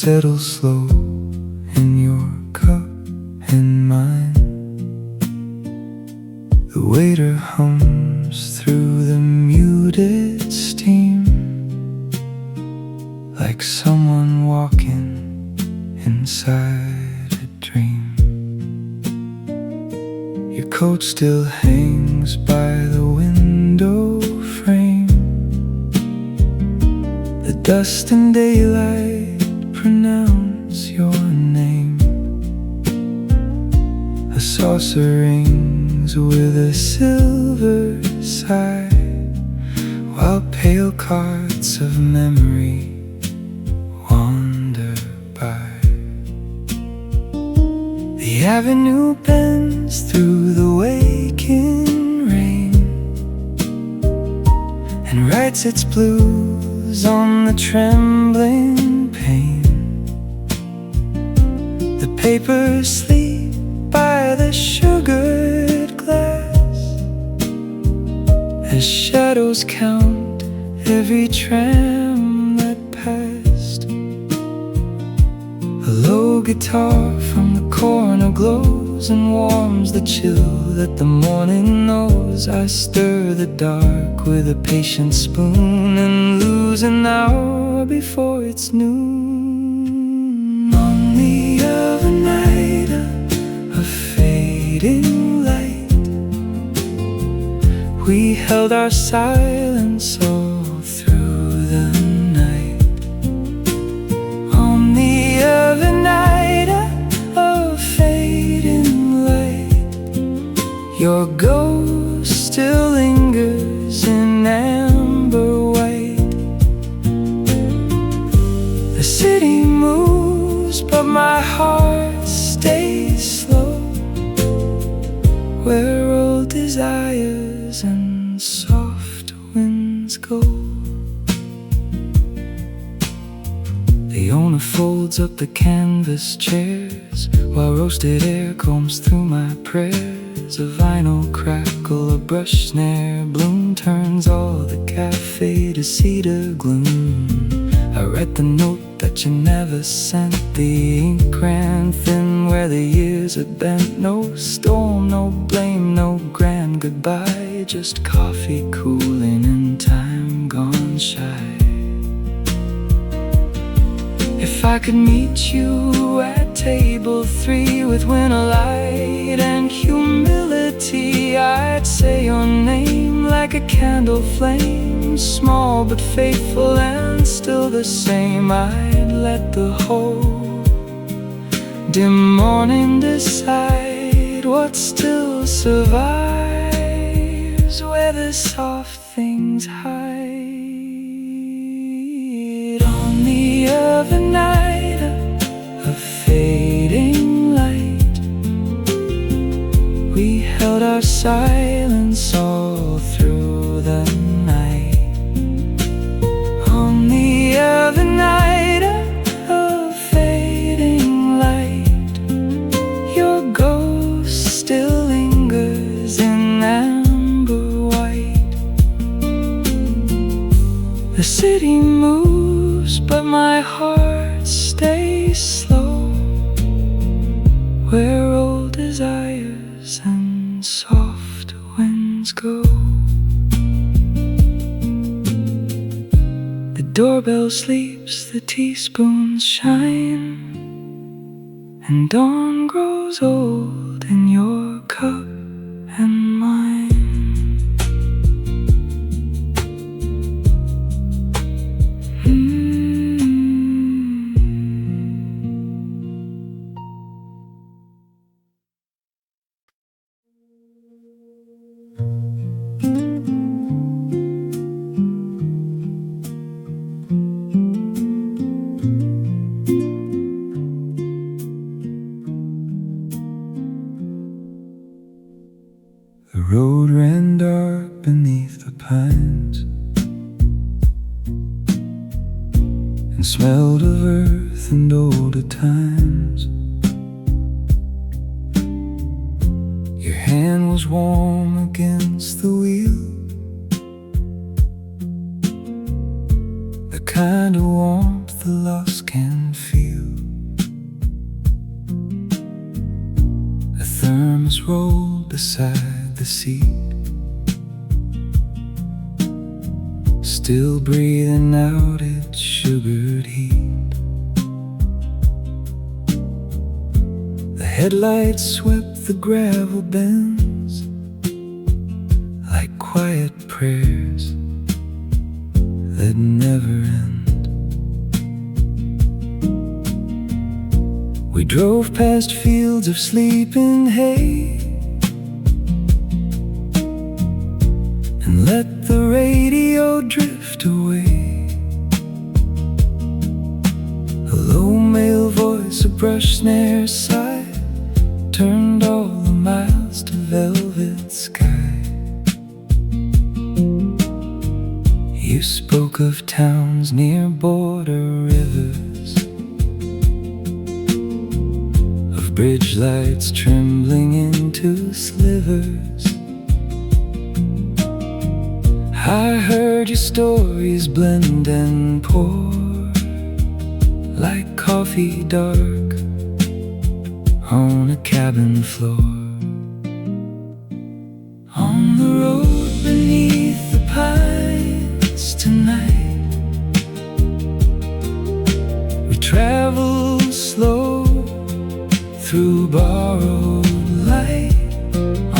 settle slow in your cup and mine. The waiter hums through the muted steam, like someone walking inside a dream. Your coat still hangs by the window frame. The dust and daylight pronounce your name. A saucer rings with a silver sigh, while pale cards of memory wander by. The avenue bends through the waking rain and writes its blues on the trembling pane. The papers sleep by the sugared glass as shadows count every tram that passed. A low guitar from the corner glows and warms the chill that the morning knows. I stir the dark with a patient spoon and lose an hour before it's noon. On the other night, a fading light, we held our silence all through the night. On the other night, a fading light, your ghost still lingers in amber white. The city moves, but my heart stays slow, where old desires and soft winds go. The owner folds up the canvas chairs while roasted air combs through my prayers. A vinyl crackle, a brush snare bloom turns all the cafe to cedar gloom. I read the note that you never sent. The ink ran thin where the years had bent. No storm, no blame, no grand goodbye, just coffee cooling and time gone shy. If I could meet you at table 3 with winter light and humility, I'd say your name like a candle flame, small but faithful and still the same. I'd let the whole dim morning decide what still survives where the soft things hide. On the other night, a fading light, we held our silence all through the night. On the other night, a fading light, your ghost still lingers in amber white. The city moves, but my heart stays slow, where old desires and soft winds go. The doorbell sleeps, the teaspoons shine, and dawn grows old in your cup and mine. The road ran dark beneath the pines and smelled of earth and older times. Your hand was warm against the wheel, the kind of warmth the lost can feel. beside the seat, still breathing out its sugared heat. The headlights swept the gravel bends like quiet prayers that never end. We drove past fields of sleeping hay and let the radio drift away. A low male voice, a brush snare sigh, turned all the miles to velvet sky. You spoke of towns near border rivers, of bridge lights trembling into slivers. I heard your stories blend and pour like coffee dark on a cabin floor. On the road beneath the pines tonight, we travel slow through borrowed light.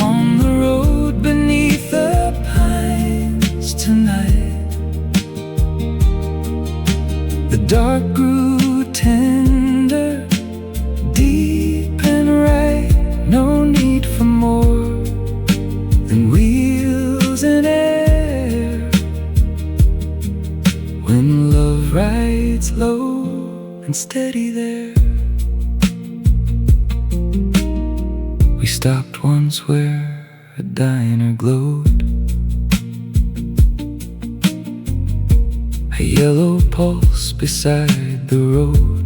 On the road beneath the pines tonight, the dark grew tender, deep and right. No need for more than wheels and air. When love rides low and steady there. We stopped once where a diner glowed, a yellow pulse beside the road.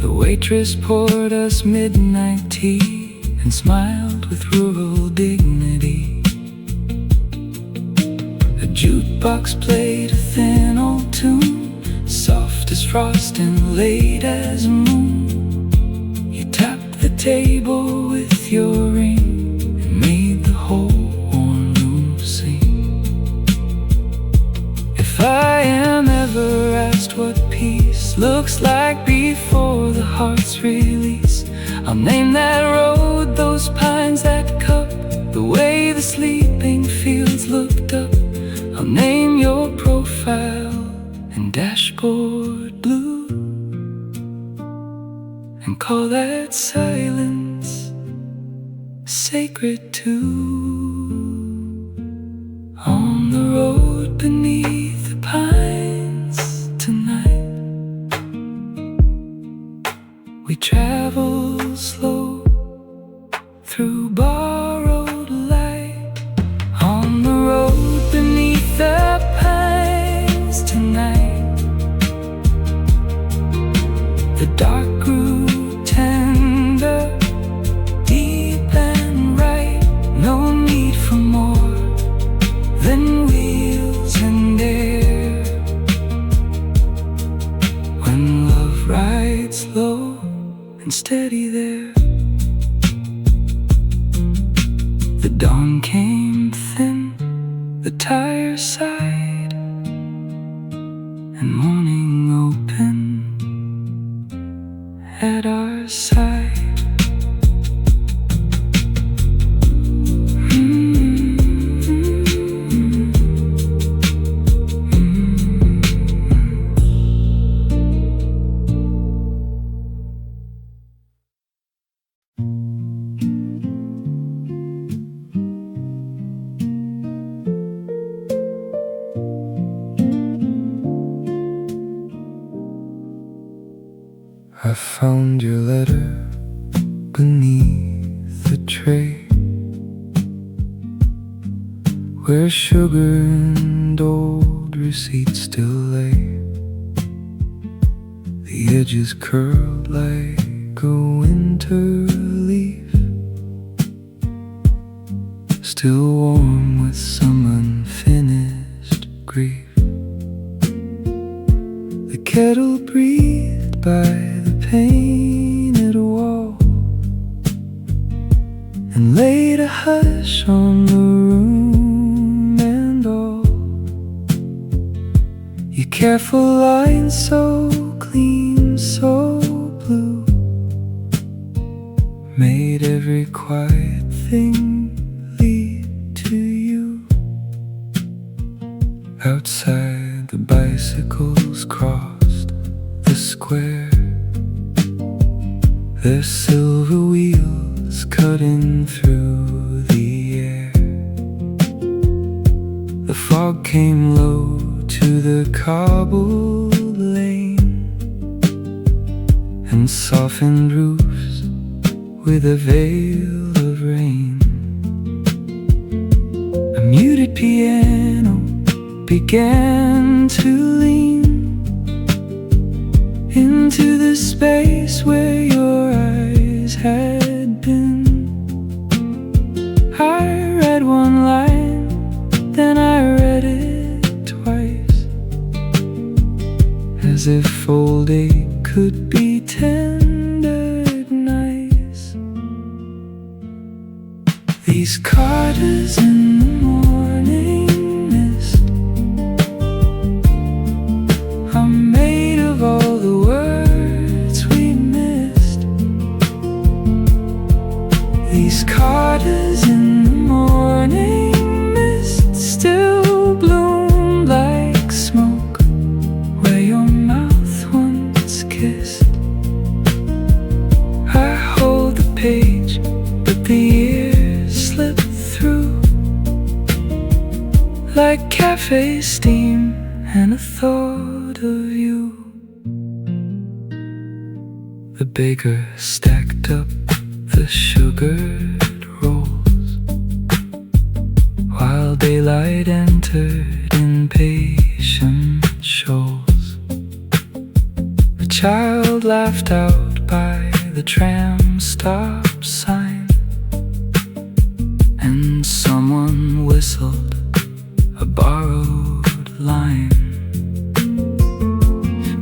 The waitress poured us midnight tea and smiled with rural dignity. The jukebox played a thin old tune, soft as frost and late as a moon. You tapped the table with your ring and made the whole warm room sing. If I am ever asked what peace looks like before the heart's release, I'll name that road, those pines, that cup, the way the sleeping fields looked up. I'll name your profile and dashboard blue, and call that silence sacred too. On the road beneath the pines tonight, we travel slow through borrowed light. On the road beneath the pines tonight, the dark grew tender, deep and right. No need for more than wheels and air. When love rides low and steady there. The dawn came thin, the tire sighed, and morning opened at our side. I found your letter beneath the tray, where sugar and old receipts still lay. The edges curled like a winter leaf, still warm with some unfinished grief. The kettle breathed by the painted wall, careful line, so clean, so blue, made every quiet thing lead to you. Outside, the bicycles crossed the square, their silver wheels cutting through the air. The fog came low to the cobbled lane and softened roofs with a veil of rain. A muted piano began to lean into the space where your eyes had been. I read one line, then I read it twice, as if old ache could be tendered nice. These carters in the morning mist are made of all the words we missed. These carters in the morning mist still bloom like smoke where your mouth once kissed. I hold the page, but the years slip through like cafe steam and a thought of you. The baker stacked up the sugared rolls while daylight entered in patient shoals. A child laughed out by the tram stop sign, and someone whistled a borrowed line.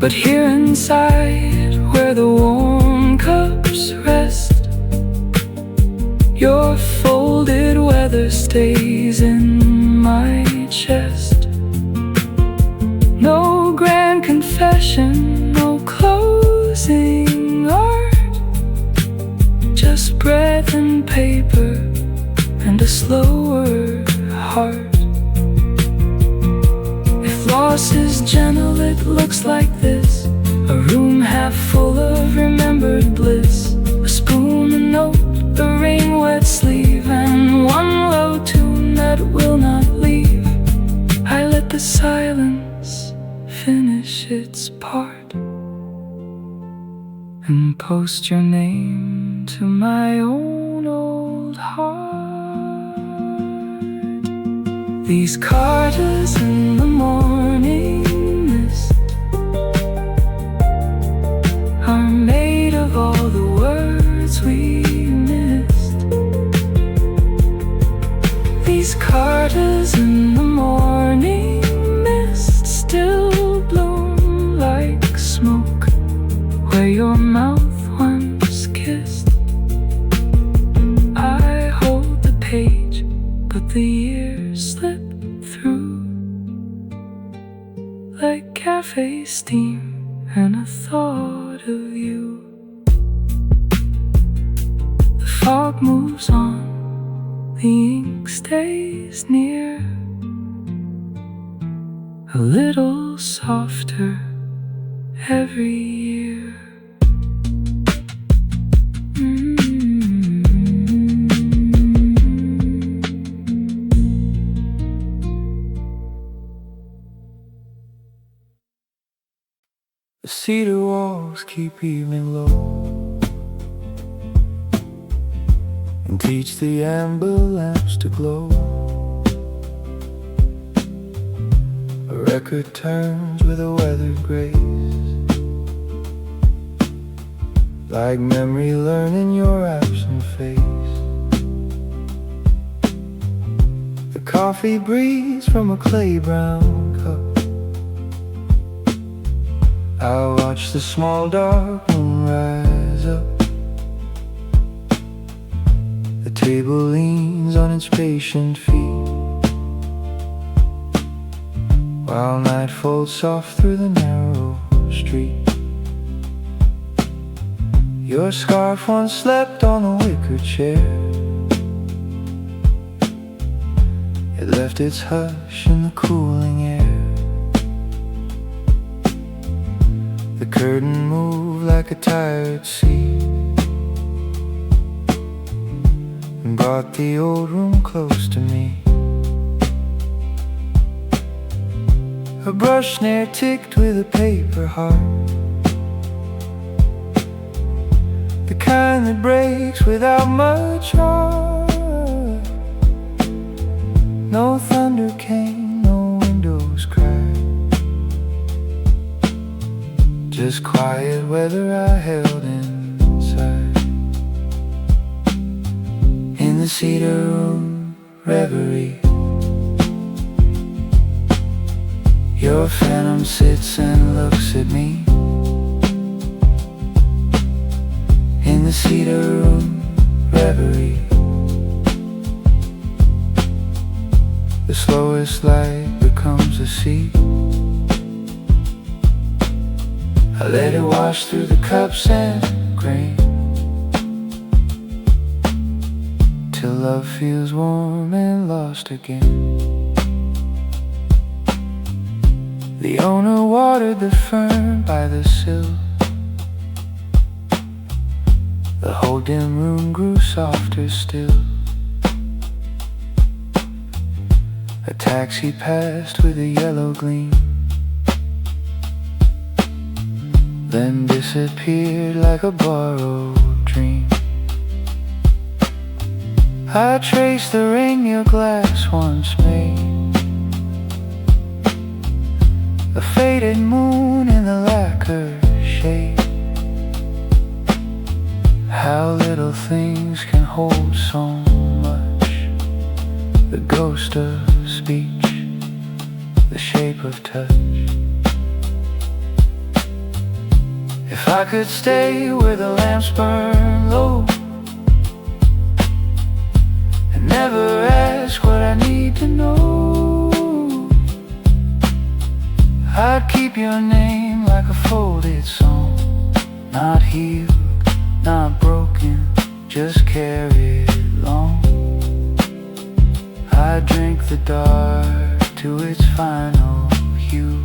But here inside, where the warm cups rest, your folded weather stays in my chest. No grand confession, no closing art, just breath and paper and a slower heart. If loss is gentle, it looks like this: a room half full of remembered bliss, a spoon, a note, a rain-wet sleeve, and one low tune that will not leave. I let the silence finish its part and post your name to my own old heart. These carters in the morning mist are made of all the words we missed. These carters in the morning mist still bloom like smoke where your mouth once kissed. I hold the page, but the years slip through like cafe steam and a thought of you. The fog moves on, the ink stays near, a little softer every year. The cedar walls keep evening low and teach the amber lamps to glow. A record turns with a weathered grace, like memory learning your absent face. The coffee breeze from a clay brown cup, I watch the small dark moon rise up. The table leans on its patient feet while night folds soft through the narrow street. Your scarf once slept on a wicker chair. It left its hush in the cooling air. The curtain moved like a tired sea and brought the old room close to me. A brush snare ticked with a paper heart, the kind that breaks without much art. No thunder came, no windows cracked, just quiet weather I held inside. In the cedar room reverie, your phantom sits and looks at me. In the cedar room reverie, the slowest light becomes a sea. I let it wash through the cups and grain, till love feels warm and lost again. The owner watered the fern by the sill. The whole dim room grew softer still. A taxi passed with a yellow gleam, then disappeared like a borrowed dream. I traced the ring your glass once made, a faded moon in the lacquer shade. How little things can hold so much, the ghost of speech, the shape of touch. If I could stay where the lamps burn low and never ask what I need to know, I'd keep your name like a folded song, not healed, not broken, just carried along. I drink the dark to its final hue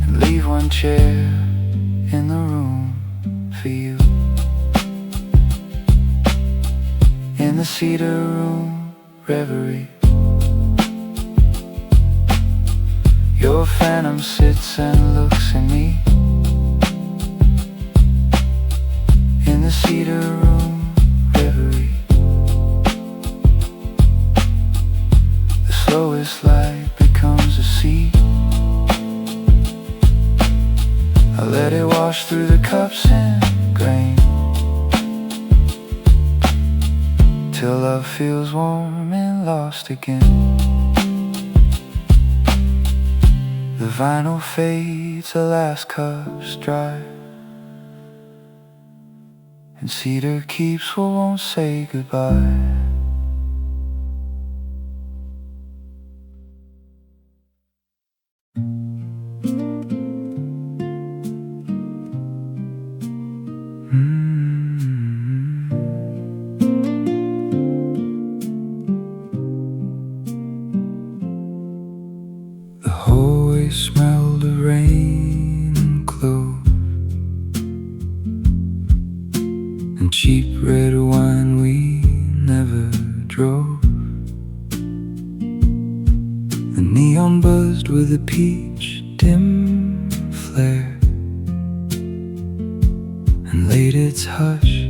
and leave one chair in the room for you. In the cedar room reverie, your phantom sits and looks at me. In the cedar room reverie, the slowest light becomes a sea. I let it wash through the cups and grain, till love feels warm and lost again. The vinyl fades, the last cup's dry, and cedar keeps what won't say goodbye. The hallway smelled of rain and clove and cheap red wine we never drove. The neon buzzed with a peach dim flare and laid its hush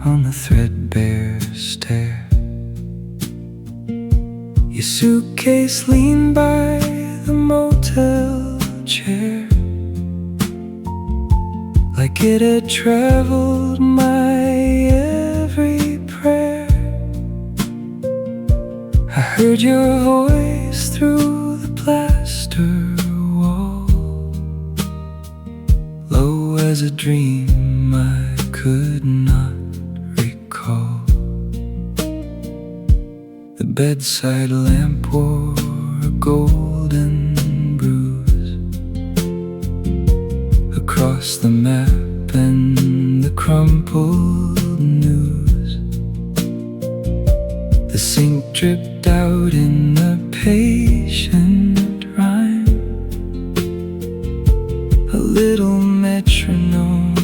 on the threadbare stair. Your suitcase leaned by the motel chair, like it had traveled my every prayer. I heard your voice through the plaster wall, low as a dream I could not recall. The bedside lamp wore a golden bruise across the map and the crumpled news. The ink dripped out in the patient rhyme, a little metronome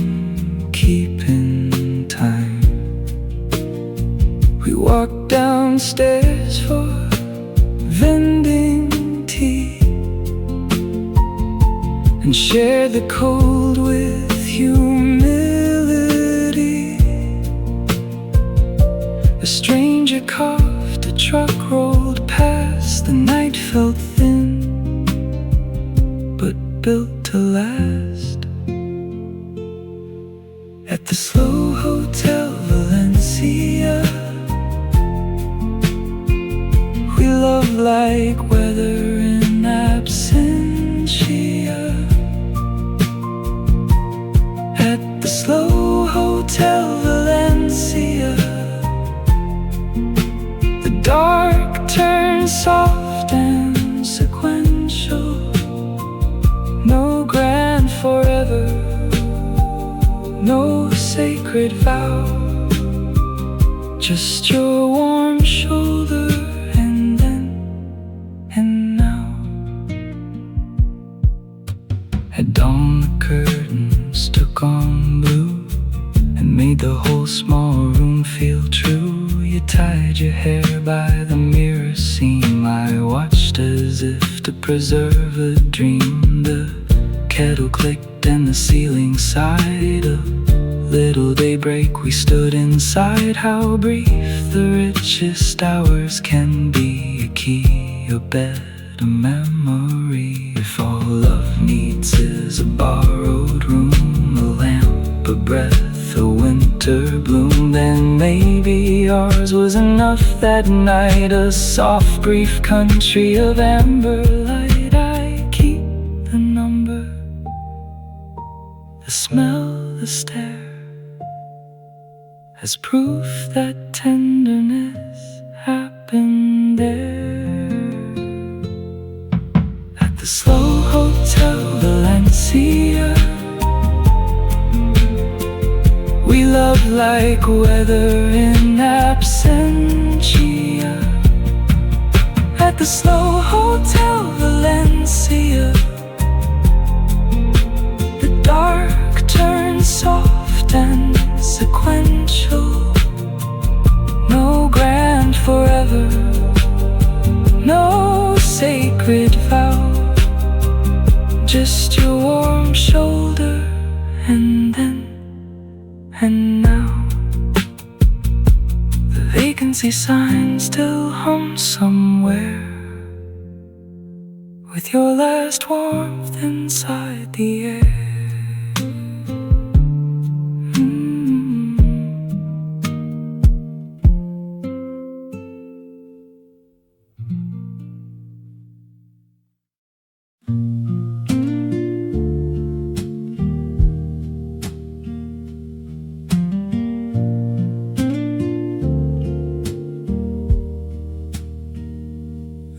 keeping time. We walked downstairs for vending tea and shared the cold with humility. A stranger coughed, a truck rolled past. The night felt thin, but built to last. At the Slow Hotel Valencia, we love like weather in absentia. At the Slow Hotel Valencia, the dark turns soft and sequential. No grand forever, no sacred vow, just your warm shoulder and then and now. At dawn the curtains took on blue and made the whole small room feel true. You tied your hair by the mirror seam. I watched as if to preserve a dream. The kettle clicked and the ceiling sighed. A little daybreak, we stood inside. How brief the richest hours can be. A key, a bed, a memory. If all love needs is a borrowed room, a lamp, a breath, a winter bloom, then maybe ours was enough that night. A soft brief country of amber light. I keep the number, the smell, the stare, as proof that tenderness happened there. At the Slow Hotel Valencia, we love like weather in absentia. At the Slow Hotel Valencia, the dark turns soft and sequential. No grand forever, no sacred vow, just your warm shoulder and then and now. The vacancy sign still hums somewhere, with your last warmth inside the air.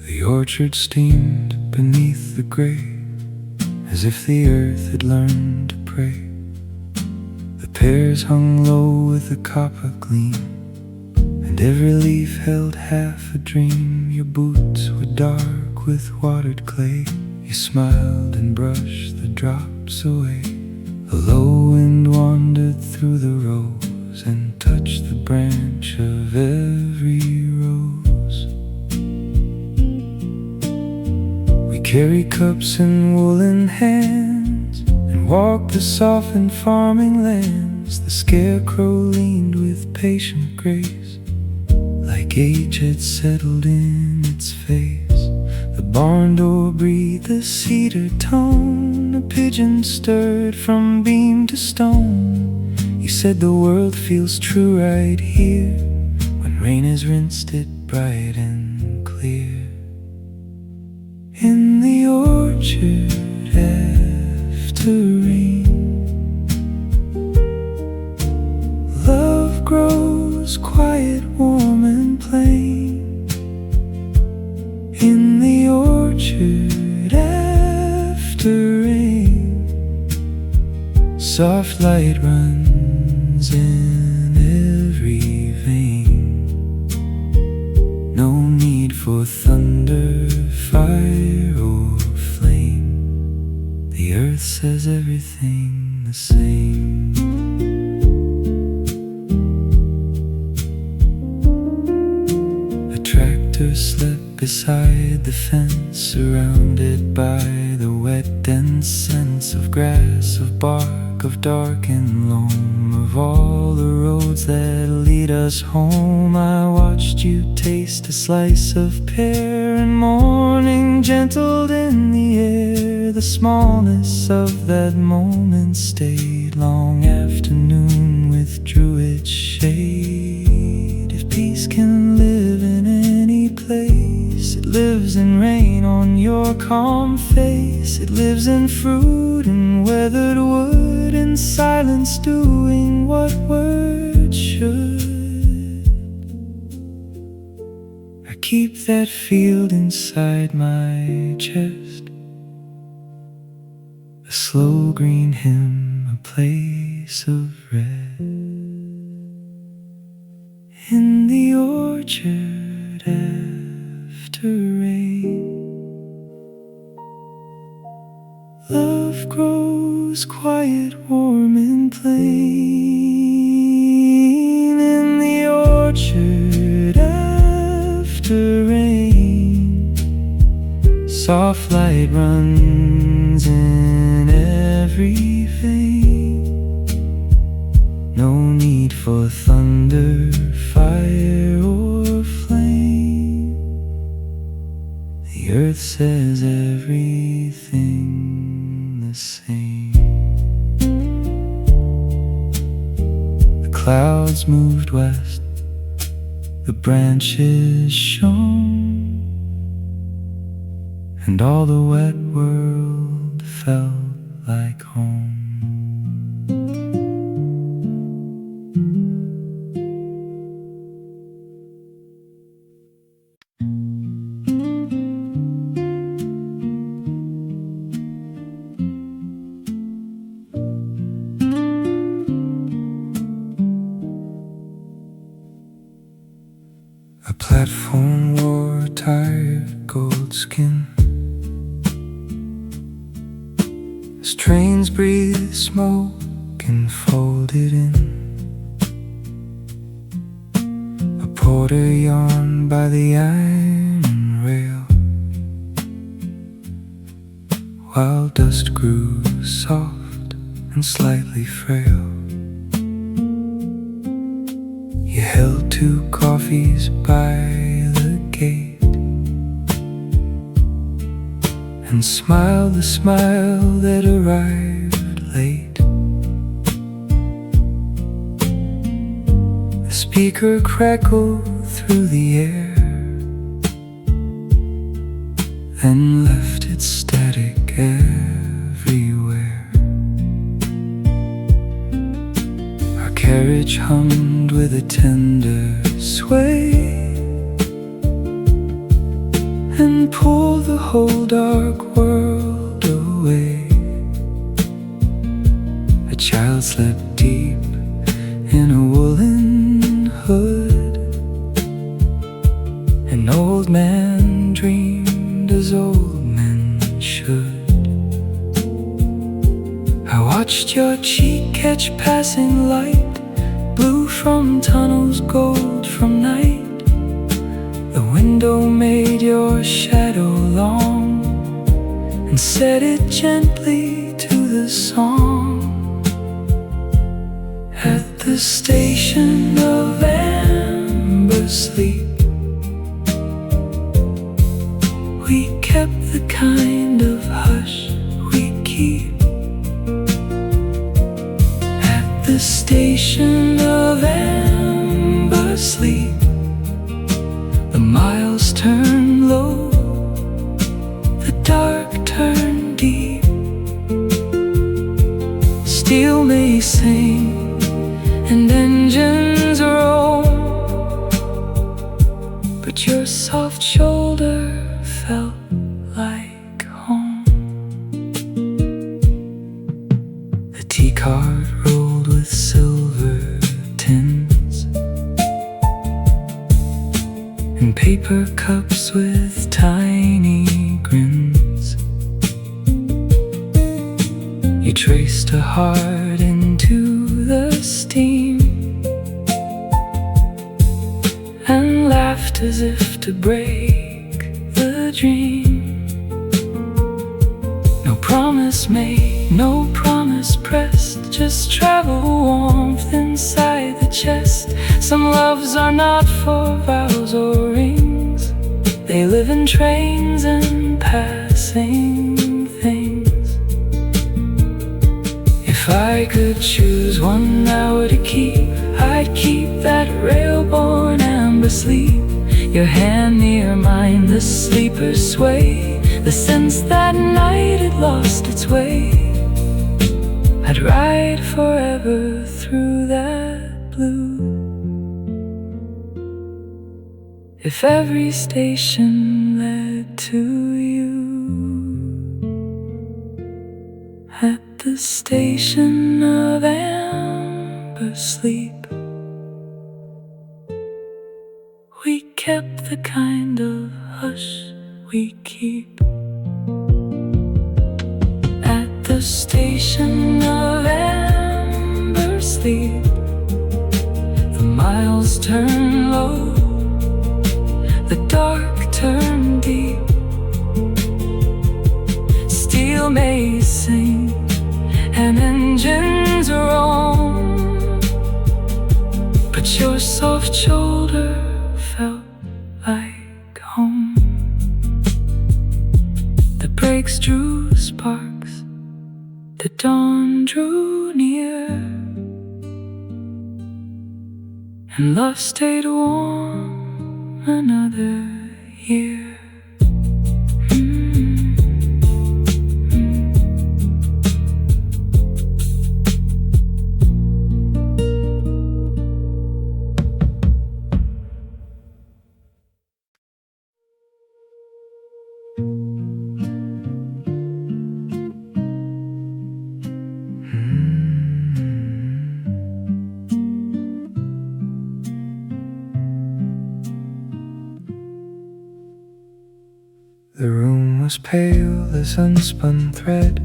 The orchard steamed beneath the gray, as if the earth had learned to pray. The pears hung low with a copper gleam, and every leaf held half a dream. Your boots were dark with watered clay. You smiled and brushed the drops away. A low wind wandered through the rose and touched the branch of every rose. We carry cups in woolen hands and walk the softened farming lands. The scarecrow leaned with patient grace, like age had settled in its face. The barn door breathed a cedar tone. A pigeon stirred from beam to stone. You said the world feels true right here, when rain has rinsed it bright and clear. In the orchard after rain, love grows quiet, warm and plain. In the orchard orchard after rain. Soft light runs in every vein. No need for thunder, fire, or flame. The earth says everything the same. A tractor slept beside the fence, surrounded by the wet, dense scents of grass, of bark, of dark and loam, of all the roads that lead us home. I watched you taste a slice of pear, and morning gentled in the air. The smallness of that moment stayed. Long afternoon withdrew its shade. If peace can live in any place, it lives in rain on your calm face. It lives in fruit and weathered wood, in silence doing what words should. I keep that field inside my chest, a slow green hymn, a place of rest. In the orchard after rain, love grows quiet, warm and plain. In the orchard after rain, soft light runs in every vein. No need for thunder, fire, or flame. The earth says everything the same. The clouds moved west, the branches shone, and all the wet world felt like home. A platform wore a tired gold skin, as trains breathed smoke and folded in. A porter yawned by the iron rail, while dust grew soft and slightly frail. You held 2 coffees by the gate and smiled the smile that arrived late. The speaker crackled through the air, then left its static everywhere. Our carriage hummed with a tender sway and pulled the whole dark world away. A child slept deep in a woolen hood. An old man dreamed as old men should. I watched your cheek catch passing light, blue from tunnels, gold from night. The window made your shadow long and set it gently to the song. At the station of amber sleep, we kept the kind of hush we keep. At the station of amber sleep, the miles turn low, the dark turn deep. Steel may sing and engines roam, but your soft shoulder felt like tiny grins. You traced her heart into the steam and laughed as if to break the dream. No promise made, no promise pressed, just travel warmth inside the chest. Some loves are not for vows or rings, they live in trains and passing things. If I could choose one hour to keep, I'd keep that rail-borne amber sleep. Your hand near mine, the sleeper's sway, the sense that night it lost its way. I'd ride forever through that blue. If every station led to you, at the station of amber sleep, we kept the kind of hush we keep. At the station of amber sleep, the miles turn low, the dark turn deep. Steel may sing and engines roam, but your soft shoulder felt like home. The brakes drew sparks, the dawn drew near, and love stayed warm another year. The room was pale as unspun thread,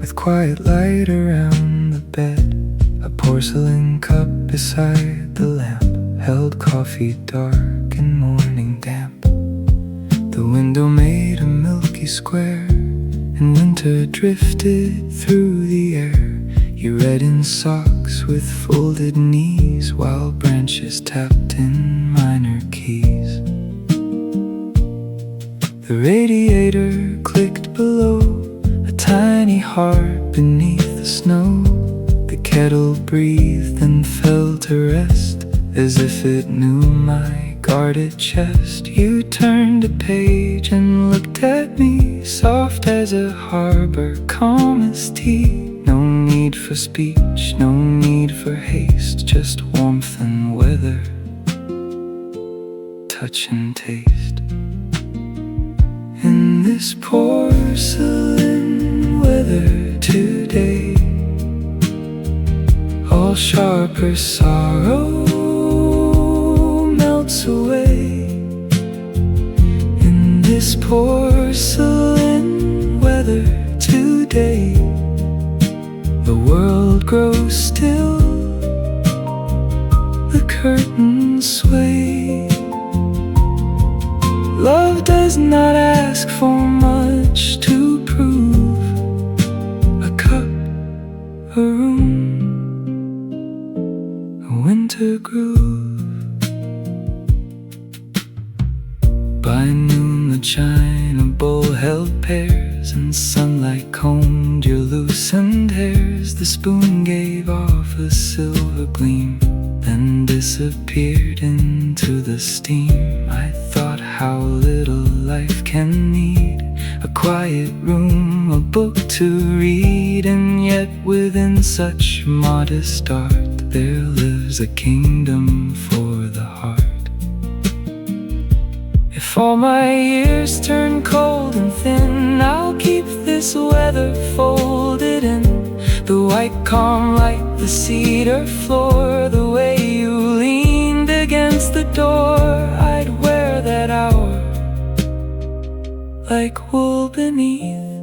with quiet light around the bed. A porcelain cup beside the lamp held coffee dark and morning damp. The window made a milky square, and winter drifted through the air. You read in socks with folded knees, while branches tapped in minor keys. The radiator clicked below, a tiny heart beneath the snow. The kettle breathed and fell to rest, as if it knew my guarded chest. You turned a page and looked at me, soft as a harbor, calm as tea. No need for speech, no need for haste, just warmth and weather, touch and taste. In this porcelain weather today, all sharper sorrow melts away. In this porcelain weather today, the world grows still, the curtains sway. Love does not ask for much to prove. A cup, a room, a winter groove. By noon the china bowl held pears, and sunlight combed your loosened hairs. The spoon gave off a silver gleam, then disappeared into the steam. I thought how little life can need, a quiet room, a book to read. And yet within such modest art, there lives a kingdom for the heart. If all my years turn cold and thin, I'll keep this weather folded in the white calm light, the cedar floor, the way you leaned against the door. I'd wear that hour like wool beneath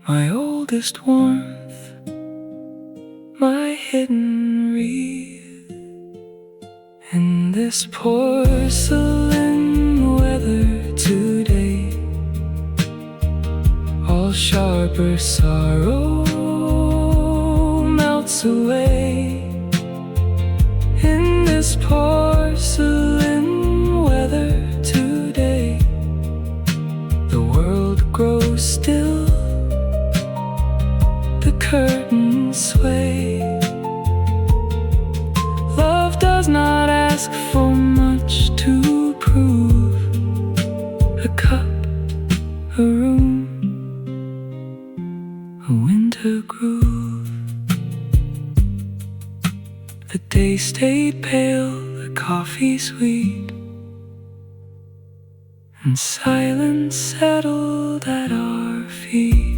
my oldest warmth, my hidden wreath. In this porcelain weather today, all sharper sorrow melts away. In this porcelain weather today, the world grows still, the curtains sway. Love does not ask for much to prove. A cup, a room, a winter groove. The day stayed pale, the coffee sweet, and silence settled at our feet.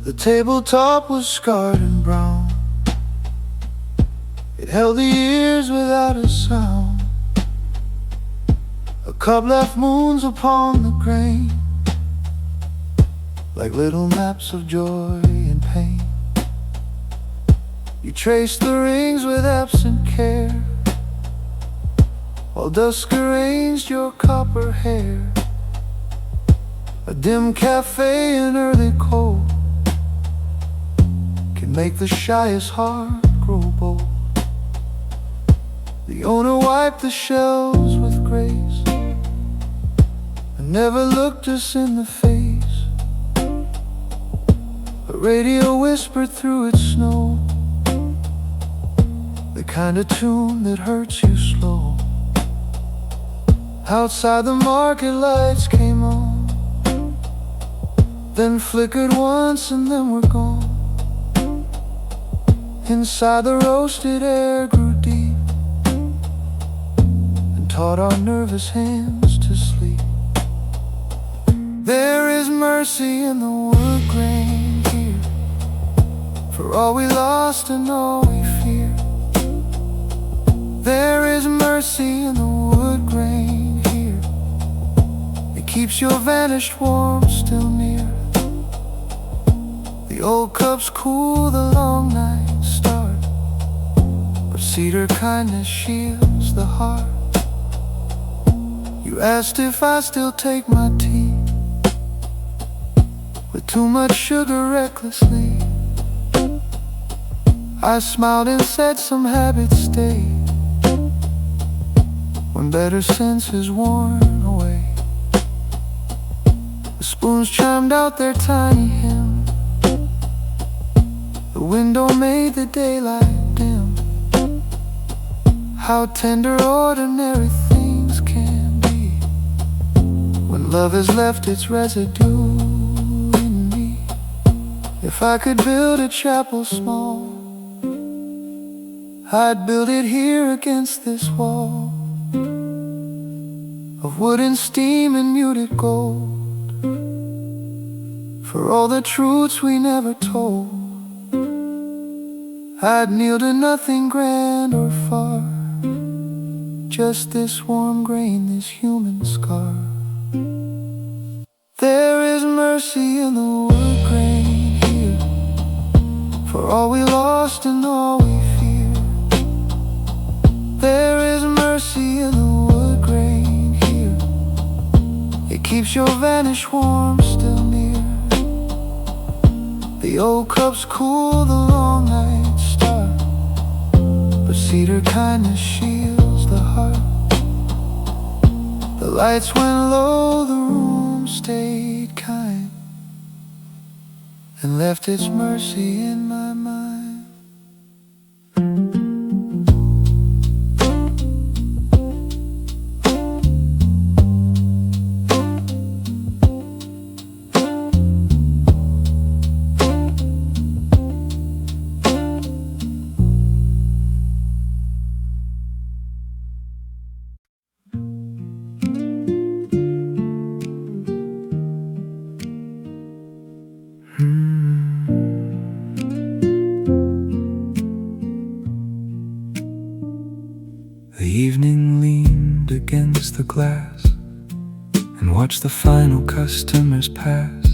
The tabletop was scarred and brown. It held the years without a sound. A cup left moons upon the grain, like little maps of joy and pain. You traced the rings with absent care, while dusk arranged your copper hair. A dim cafe in early cold can make the shyest heart grow bold. The owner wiped the shelves with grace and never looked us in the face. A radio whispered through its snow, the kind of tune that hurts you slow. Outside the market lights came on, then flickered once and then were gone. Inside the roasted air grew deep and taught our nervous hands to sleep. There is mercy in the wood grain here, for all we lost and all we fear. There is mercy in the wood grain here, it keeps your vanished warmth still near. The old cups cool the long nights start, but cedar kindness shields the heart. You asked if I still take my tea with too much sugar recklessly. I smiled and said some habits stay when better sense is worn away. The spoons chimed out their tiny hymn, the window made the daylight dim. How tender ordinary things can be when love has left its residue in me. If I could build a chapel small, I'd build it here against this wall of wood and steam and muted gold, for all the truths we never told. I'd kneel to nothing grand or far, just this warm grain, this human scar. There is mercy in the wood grain here, for all we lost and all we fear. There is mercy in the wood grain here, it keeps your vanished warmth still near. The old cups cool the long nights start, but cedar kindness shields the heart. The lights went low, the room stayed kind, and left its mercy in my mind. the glass and watch the final customers pass.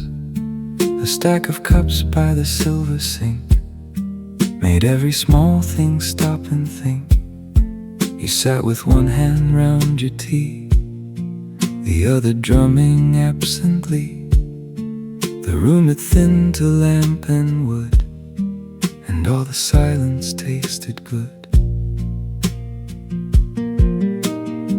A stack of cups by the silver sink made every small thing stop and think. You sat with one hand round your tea, the other drumming absently. The room had thinned to lamp and wood, and all the silence tasted good.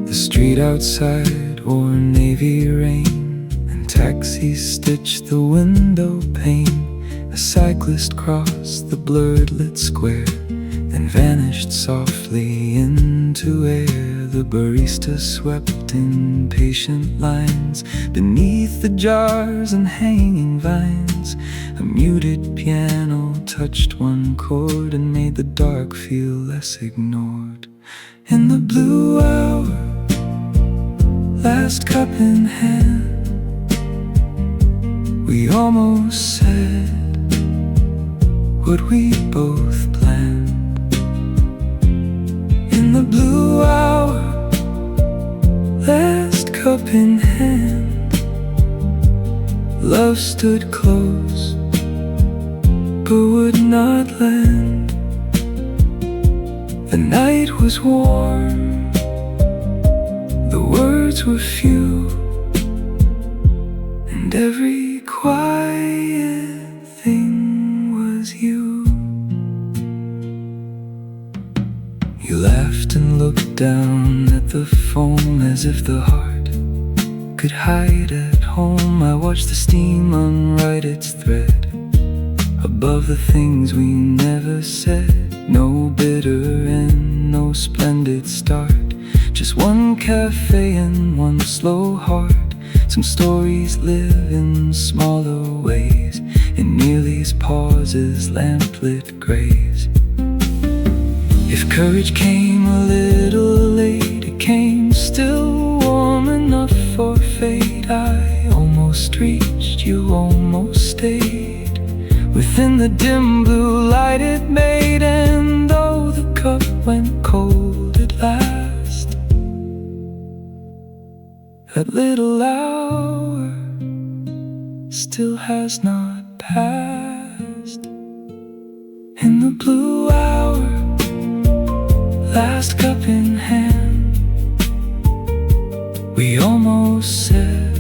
The street outside wore navy rain, and taxis stitched the window pane. A cyclist crossed the blurred lit square, then vanished softly into air. The barista swept in patient lines beneath the jars and hanging vines. A muted piano touched one chord and made the dark feel less ignored. In the blue hour, last cup in hand, we almost said what we both planned. In the blue hour, last cup in hand, love stood close but would not land. The night was warm, the words were few, and every quiet thing was you. You laughed and looked down at the foam as if the heart could hide at home. I watched the steam unwrite its thread above the things we never said. No bitter end, no splendid start, just one cafe and one slow heart. Some stories live in smaller ways, in Nearly's pauses, lamplit grays. If courage came a little late, it came still warm enough for fate. I almost reached, you almost stayed within the dim blue light it made. And though the cup went cold at last, that little hour still has not passed. In the blue hour, last cup in hand, we almost said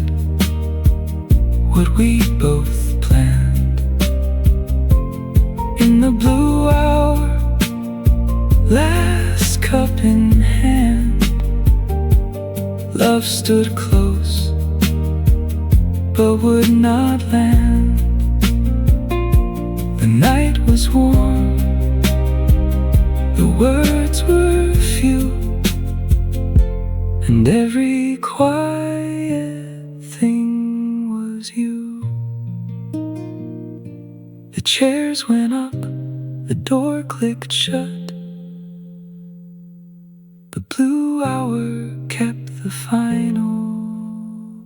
what we both planned. In the blue hour, last cup in hand, love stood close but would not land. The night was warm, the words were few, and every quiet thing was you. The chairs went up, the door clicked shut. The blue hour kept the final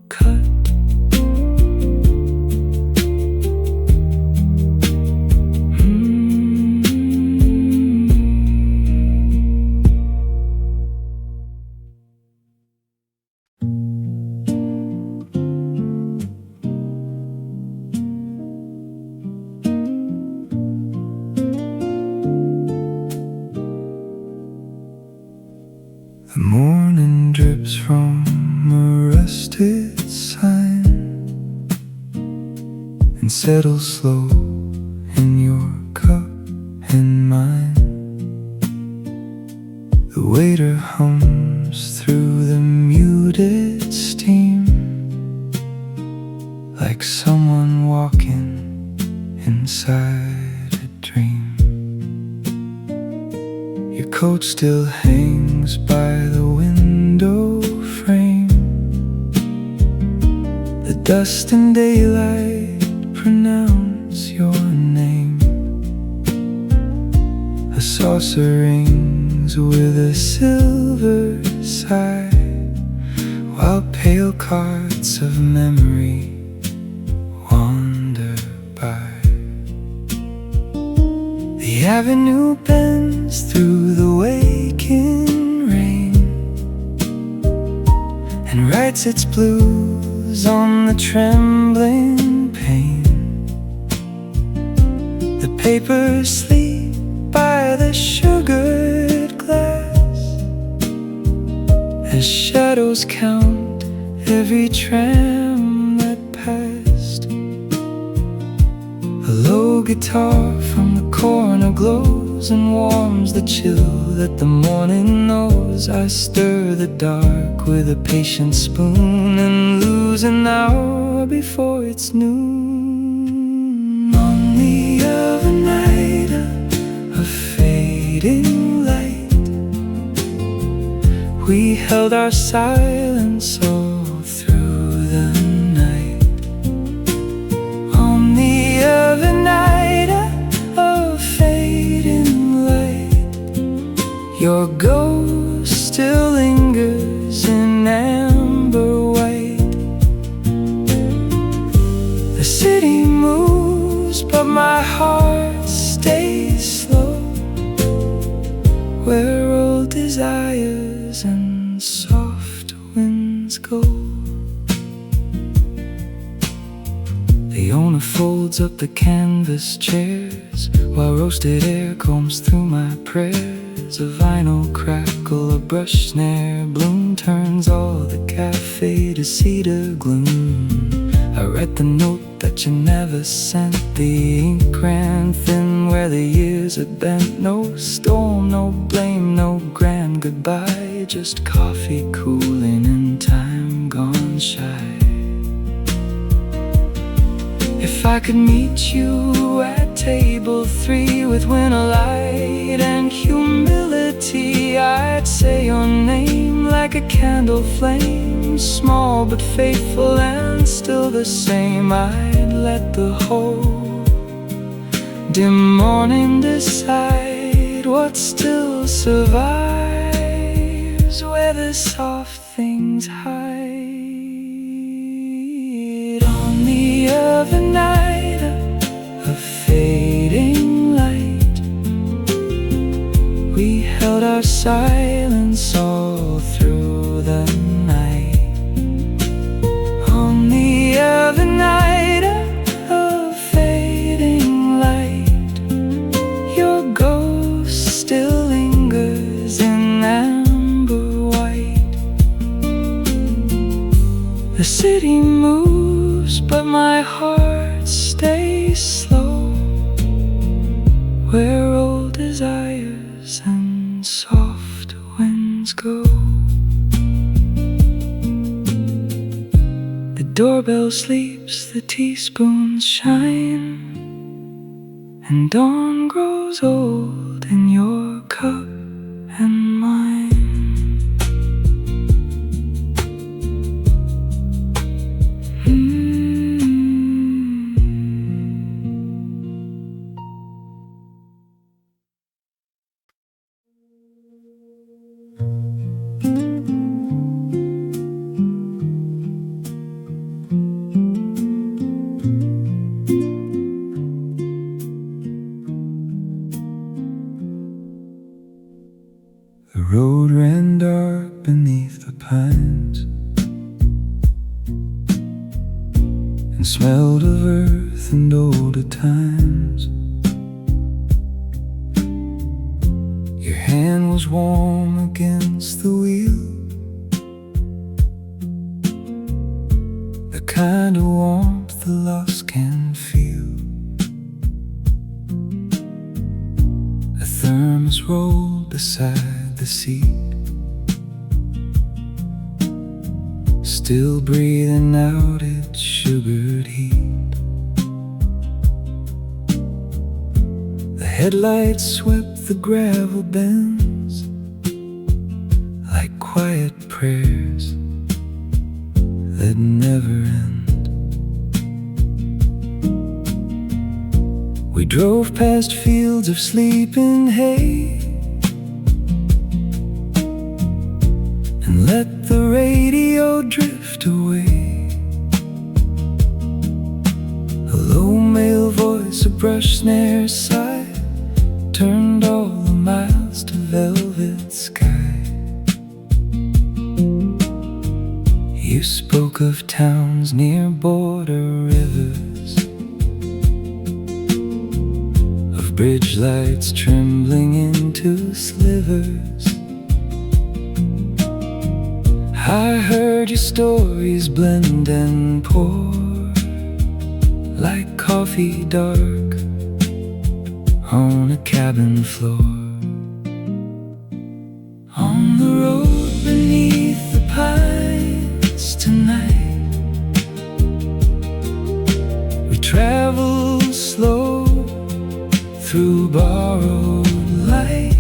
cut. The morning drips from a rusted sign and settles slow in your cup and mine. The waiter hums through the muted steam, like someone walking inside a dream. Your coat still hangs by the window frame. The dust and daylight pronounce your name. A saucer rings with a silver sigh, while pale cards of memory wander by. The avenue bends through the waking rain, writes its blues on the trembling pane. The papers sleep by the sugared glass as shadows count every tram that passed. A low guitar from the corner glows and warms the chill that the morning knows. I stir the dark with a patient spoon and lose an hour before it's noon. On the other night, a fading light, we held our silence all through the night. On the other night, a fading light, your ghost still lingers in amber white. The city moves, but my heart stays slow, where old desires and soft winds go. The owner folds up the canvas chairs while roasted air combs through my prayers. A vinyl crackle, a brush snare bloom turns all the cafe to cedar gloom. I read the note that you never sent. The ink ran thin where the years had bent. No storm, no blame, no grand goodbye, just coffee cooling and time gone shy. If I could meet you at table 3 with winter light and humility, I'd say your name like a candle flame, small but faithful and still the same. I'd let the whole dim morning decide what still survives where the soft things hide. On the other night, a fading light, we held our silence all through the night. On the other night, a fading light, your ghost still lingers in amber white. The city moves, but my heart stays slow, where old desires and soft winds go. The doorbell sleeps, the teaspoons shine, and dawn grows old in your cup and mine. The road ran dark beneath the pines and smelled of earth and older times. Your hand was warm against the wheel, the kind of warmth the lost can feel. A thermos rolled beside the seat, still breathing out its sugared heat. The headlights swept the gravel bends like quiet prayers that never end. We drove past fields of sleeping hay and let the radio drift away. A low male voice, a brush snare sigh, turned all the miles to velvet sky. You smoke of towns near border rivers, of bridge lights trembling into slivers. I heard your stories blend and pour like coffee dark on a cabin floor. On the road beneath the pines tonight, we travel slow through borrowed light.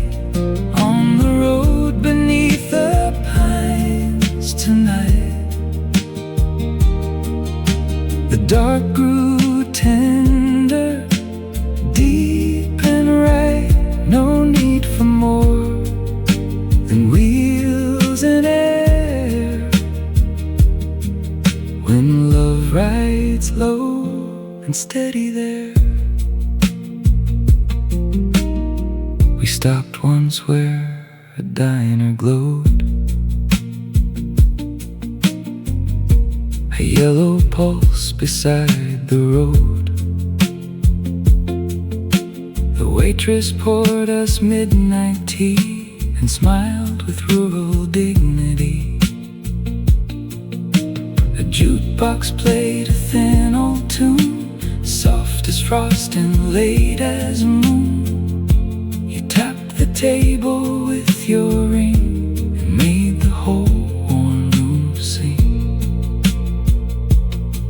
On the road beneath the pines tonight, the dark grew tender, deep and right. No need for more than wheels and air. When love rides low and steady there. We stopped once where a diner glowed, a yellow pulse beside the road. The waitress poured us midnight tea and smiled with rural dignity. A jukebox played a thin old tune, soft as frost and late as a moon. You tapped the table with your ring and made the whole warm room sing.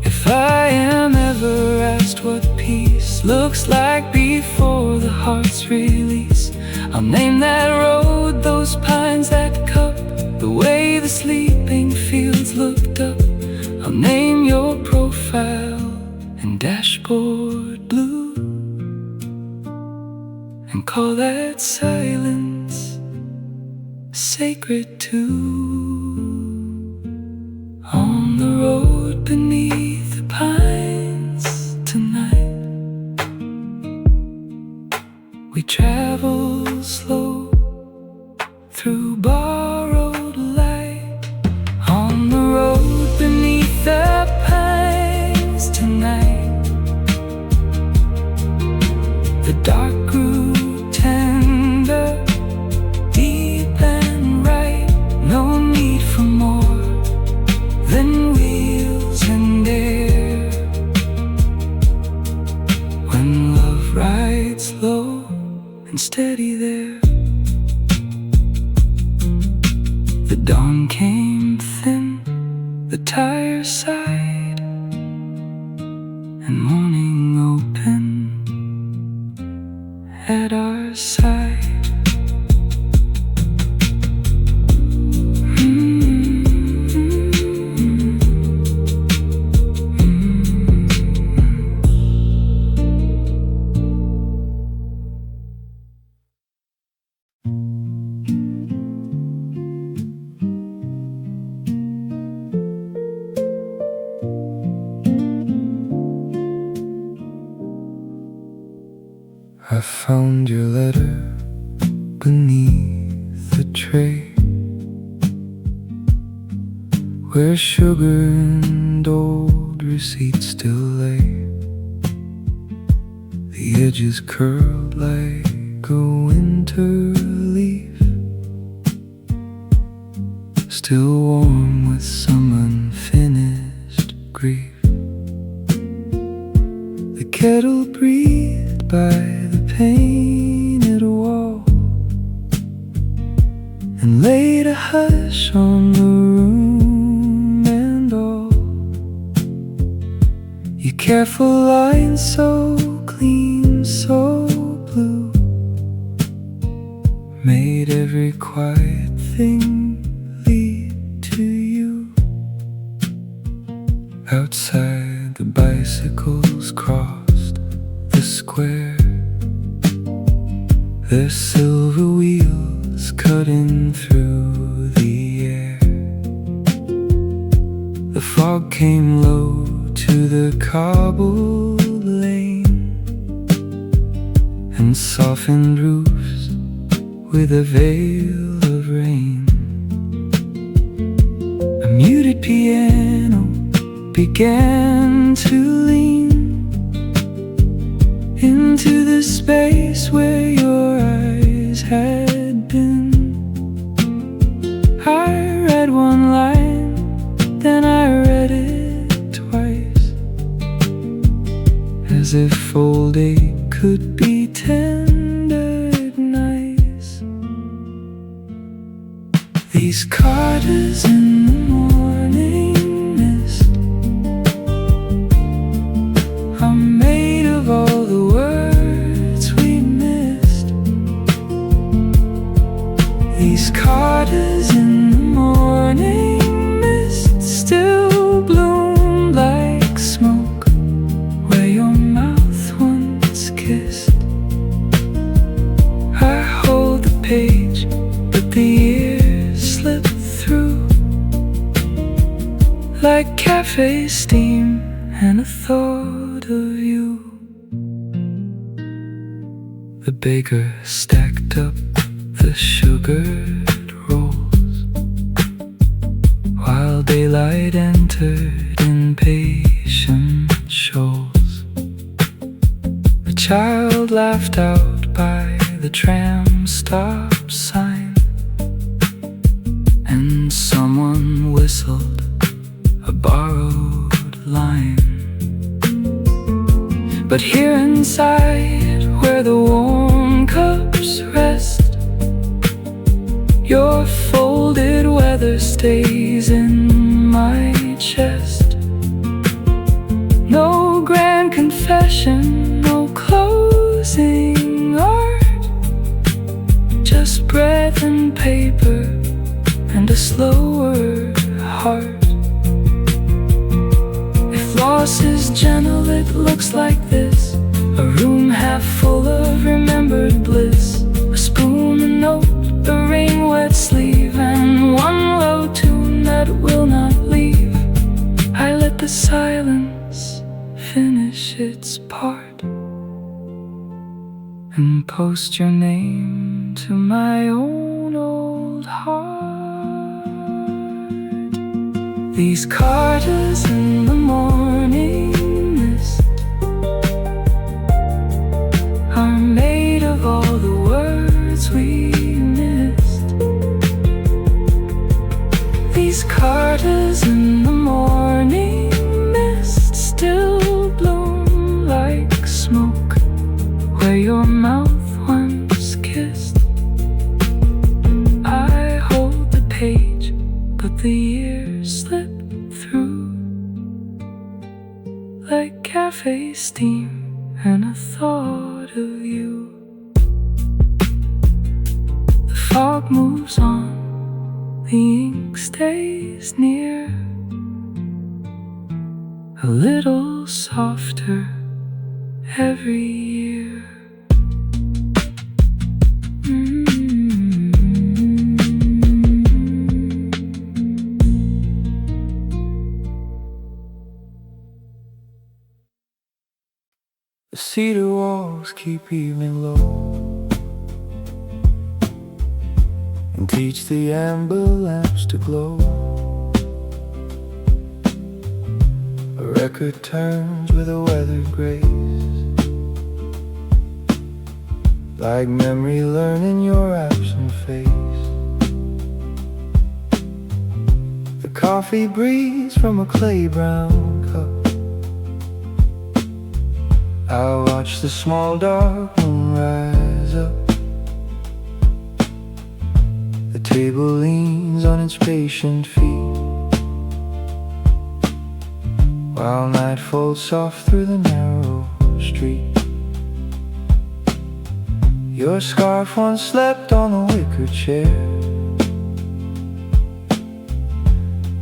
If I am ever asked what peace looks like before the heart's release, I'll name that road, those pines, that cup, the way the sleeping fields looked up. I'll name your profile and dashboard blue, and call that silence sacred too. On the road beneath the pines tonight, we travel slow through borrowed light. On the road beneath the pines tonight, the dark grew tender, deep and right. No need for more than wheels and air. When love rides low and steady there. The dawn came thin, the tire sighed, and morning opened at our side. I found your letter beneath the tray, where sugar and old receipts still lay. The edges curled like a winter leaf, still warm with some unfinished grief. The kettle breathed by the painted wall and laid a hush on the room and all. Your careful lines so clean, so blue, made every quiet thing lead to you. Outside, the bicycles crossed the square, their silver wheels cutting through the air. The fog came low to the cobbled lane and softened roofs with a veil of rain. A muted piano began to lean into the space where your eyes had been. I read one line, then I read it twice, as if old ache could be tendered nice. These carters in the morning mist are made of all the words we missed. These carters in the morning mist still bloom like smoke where your mouth once kissed. I hold the page, but the years slip through like cafe steam and a thought of you. The baker stacked up the sugared rolls while daylight entered in patient shoals. A child laughed out by the tram stop sign, and someone whistled a borrowed line. But here inside, where the warm cups rest, your folded weather stays in my chest. No grand confession, no closing art, just breath and paper and a slower heart. If loss is gentle, it looks like this: a room half full of remembered bliss, a spoon, a note, a rain wet sleeve, and one low tune that will not leave. I let the silence finish its part and post your name to my own old heart. These carters in the morning mist are made of all the words we missed. These carters in the morning mist still bloom like smoke where your mouth once kissed. I hold the page, but the years slip through like cafe steam and a thought of you. The fog moves on, the ink stays near, a little softer every year. The cedar walls keep evening low and teach the amber lamps to glow. A record turns with a weathered grace, like memory learning your absent face. The coffee breathes from a clay brown cup. I watch the small dark moon rise up. The table leans on its patient feet, while night falls soft through the narrow street. Your scarf once slept on a wicker chair.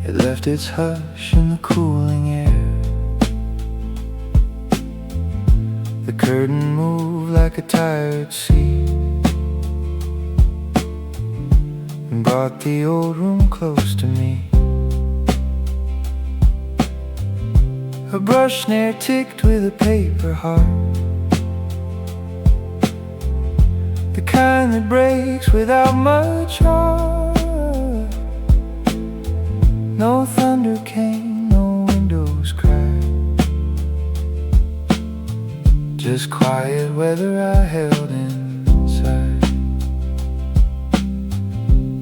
It left its hush in the cooling air. The curtain moved like a tired sea and brought the old room close to me. A brush snare ticked with a paper heart, the kind that breaks without much art. No thunder came, no windows cracked. just quiet weather I held inside.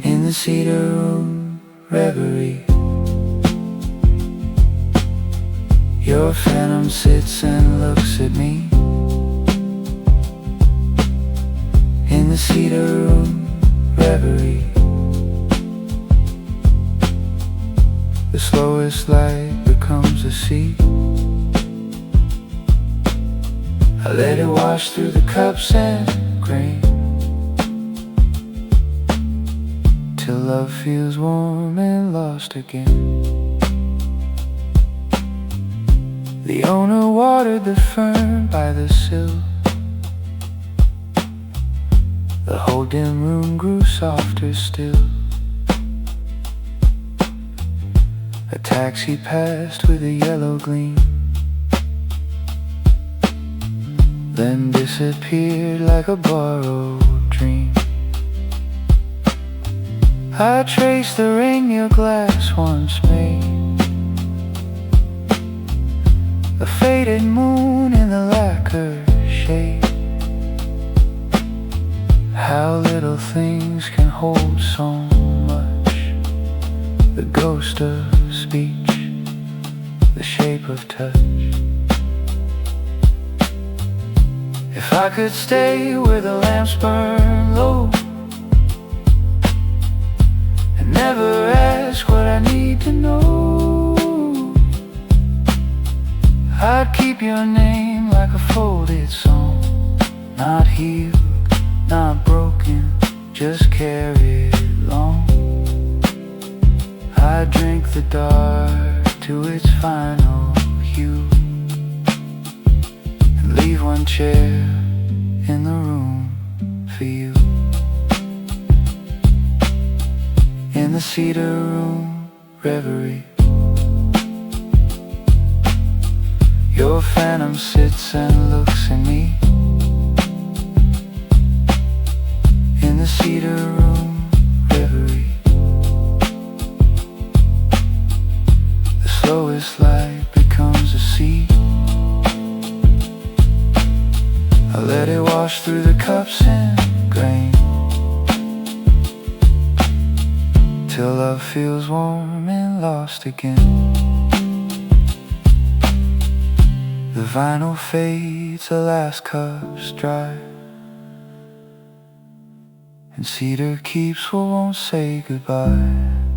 In the cedar room reverie, your phantom sits and looks at me. In the cedar room reverie, the slowest light becomes a sea. I let it wash through the cups and grain, till love feels warm and lost again. The owner watered the fern by the sill. The whole dim room grew softer still. A taxi passed with a yellow gleam, then disappeared like a borrowed dream. I traced the ring your glass once made, a faded moon in the lacquer shade. How little things can hold so much, the ghost of speech, the shape of touch. If I could stay where the lamps burn low, and never ask what I need to know, I'd keep your name like a folded song, not healed, not broken, just carried along. I drink the dark to its final hue, and leave one chair in the room for you. In the cedar room reverie, your phantom sits and looks at me. In the cedar room reverie, the slowest light becomes a sea. I let it wash through the cups and grain, till love feels warm and lost again. The vinyl fades, the last cup's dry, and cedar keeps what won't say goodbye.